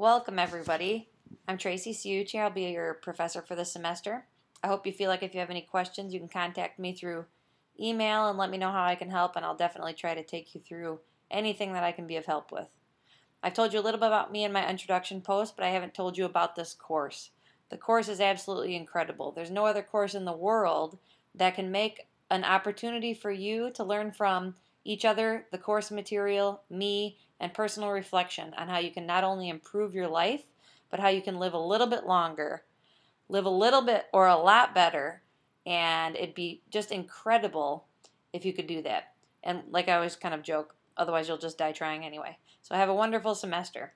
Welcome everybody. I'm Tracy Ciucci. I'll be your professor for this semester. I hope you feel like if you have any questions you can contact me through email and let me know how I can help, and I'll definitely try to take you through anything that I can be of help with. I've told you a little bit about me in my introduction post, but I haven't told you about this course. The course is absolutely incredible. There's no other course in the world that can make an opportunity for you to learn from each other, the course material, me, and personal reflection on how you can not only improve your life, but how you can live a little bit longer, live a little bit or a lot better, and it'd be just incredible if you could do that. And like I always kind of joke, otherwise you'll just die trying anyway. So have a wonderful semester.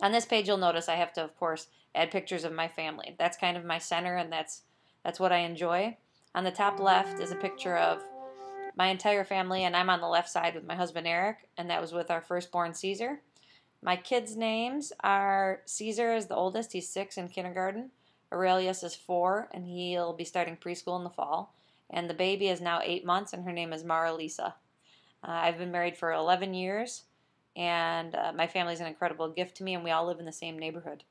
On this page you'll notice I have to, of course, add pictures of my family. That's kind of my center, and that's what I enjoy. On the top left is a picture of my entire family, and I'm on the left side with my husband Eric, and that was with our firstborn Caesar. My kids' names are Caesar is the oldest, he's 6 in kindergarten. Aurelius is 4, and he'll be starting preschool in the fall. And the baby is now 8 months, and her name is Mara Lisa. I've been married for 11 years, and my family's an incredible gift to me, and we all live in the same neighborhood.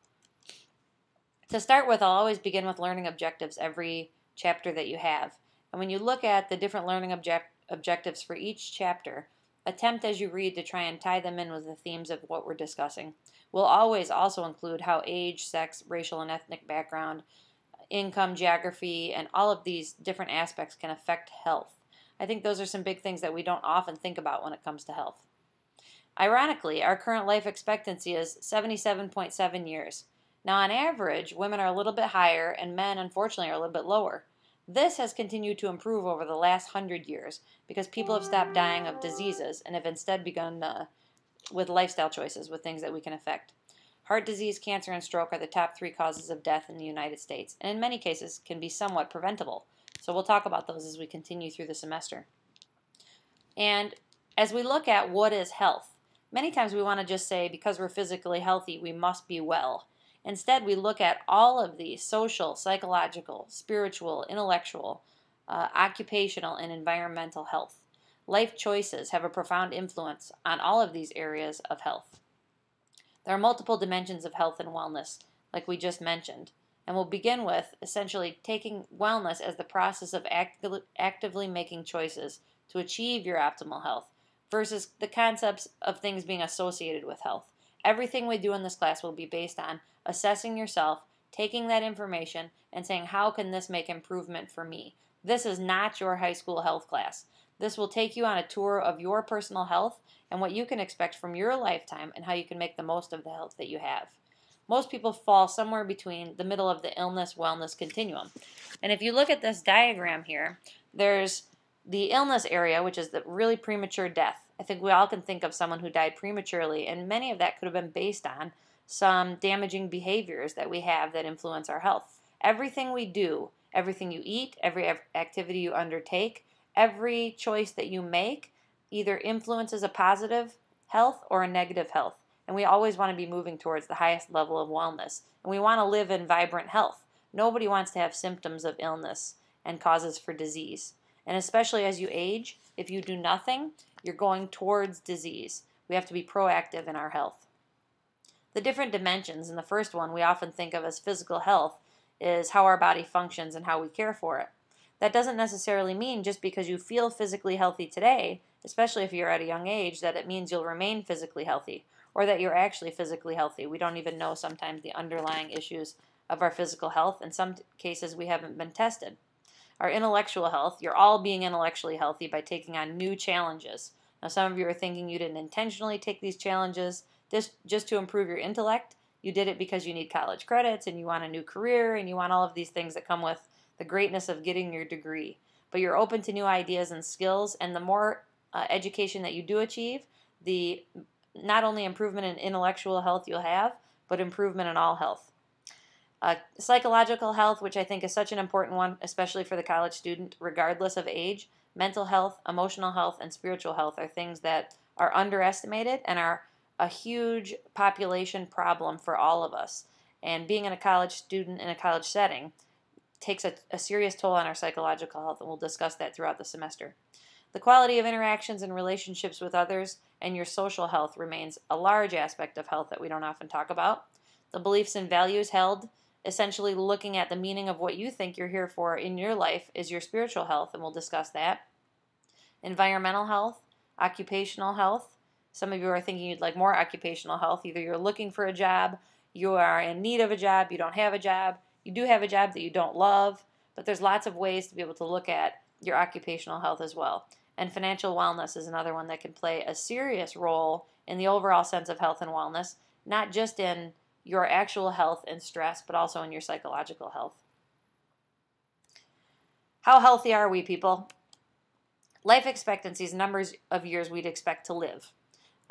To start with, I'll always begin with learning objectives every chapter that you have. And when you look at the different learning objectives for each chapter, attempt as you read to try and tie them in with the themes of what we're discussing. We'll always also include how age, sex, racial and ethnic background, income, geography, and all of these different aspects can affect health. I think those are some big things that we don't often think about when it comes to health. Ironically, our current life expectancy is 77.7 years. Now, on average, women are a little bit higher and men, unfortunately, are a little bit lower. This has continued to improve over the last 100 years because people have stopped dying of diseases and have instead begun with lifestyle choices, with things that we can affect. Heart disease, cancer, and stroke are the top 3 causes of death in the United States, and in many cases can be somewhat preventable. So we'll talk about those as we continue through the semester. And as we look at what is health, many times we want to just say because we're physically healthy, we must be well. Instead, we look at all of these social, psychological, spiritual, intellectual, occupational, and environmental health. Life choices have a profound influence on all of these areas of health. There are multiple dimensions of health and wellness, like we just mentioned, and we'll begin with essentially taking wellness as the process of actively making choices to achieve your optimal health versus the concepts of things being associated with health. Everything we do in this class will be based on assessing yourself, taking that information, and saying, how can this make improvement for me? This is not your high school health class. This will take you on a tour of your personal health and what you can expect from your lifetime and how you can make the most of the health that you have. Most people fall somewhere between the middle of the illness-wellness continuum. And if you look at this diagram here, there's the illness area, which is the really premature death. I think we all can think of someone who died prematurely, and many of that could have been based on some damaging behaviors that we have that influence our health. Everything we do, everything you eat, every activity you undertake, every choice that you make either influences a positive health or a negative health. And we always want to be moving towards the highest level of wellness. And we want to live in vibrant health. Nobody wants to have symptoms of illness and causes for disease. And especially as you age, if you do nothing, you're going towards disease. We have to be proactive in our health. The different dimensions, and the first one we often think of as physical health, is how our body functions and how we care for it. That doesn't necessarily mean just because you feel physically healthy today, especially if you're at a young age, that it means you'll remain physically healthy, or that you're actually physically healthy. We don't even know sometimes the underlying issues of our physical health. In some cases, we haven't been tested. Our intellectual health, you're all being intellectually healthy by taking on new challenges. Now, some of you are thinking you didn't intentionally take these challenges just to improve your intellect. You did it because you need college credits and you want a new career and you want all of these things that come with the greatness of getting your degree. But you're open to new ideas and skills, and the more education that you do achieve, the not only improvement in intellectual health you'll have, but improvement in all health. Psychological health, which I think is such an important one, especially for the college student, regardless of age. Mental health, emotional health, and spiritual health are things that are underestimated and are a huge population problem for all of us. And being a college student in a college setting takes a serious toll on our psychological health, and we'll discuss that throughout the semester. The quality of interactions and relationships with others and your social health remains a large aspect of health that we don't often talk about. The beliefs and values held, essentially looking at the meaning of what you think you're here for in your life, is your spiritual health, and we'll discuss that. Environmental health, occupational health. Some of you are thinking you'd like more occupational health. Either you're looking for a job, you are in need of a job, you don't have a job, you do have a job that you don't love, but there's lots of ways to be able to look at your occupational health as well. And financial wellness is another one that can play a serious role in the overall sense of health and wellness, not just in your actual health and stress, but also in your psychological health. How healthy are we, people? Life expectancy is numbers of years we'd expect to live.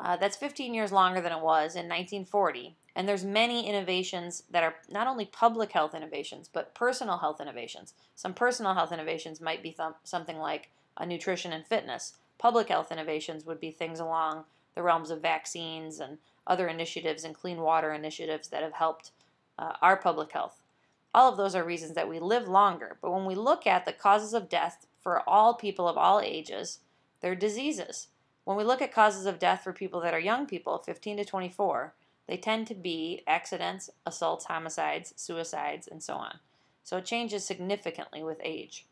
That's 15 years longer than it was in 1940, and there's many innovations that are not only public health innovations, but personal health innovations. Some personal health innovations might be something like nutrition and fitness. Public health innovations would be things along the realms of vaccines and other initiatives and clean water initiatives that have helped our public health. All of those are reasons that we live longer, but when we look at the causes of death for all people of all ages, they're diseases. When we look at causes of death for people that are young people, 15 to 24, they tend to be accidents, assaults, homicides, suicides, and so on. So it changes significantly with age.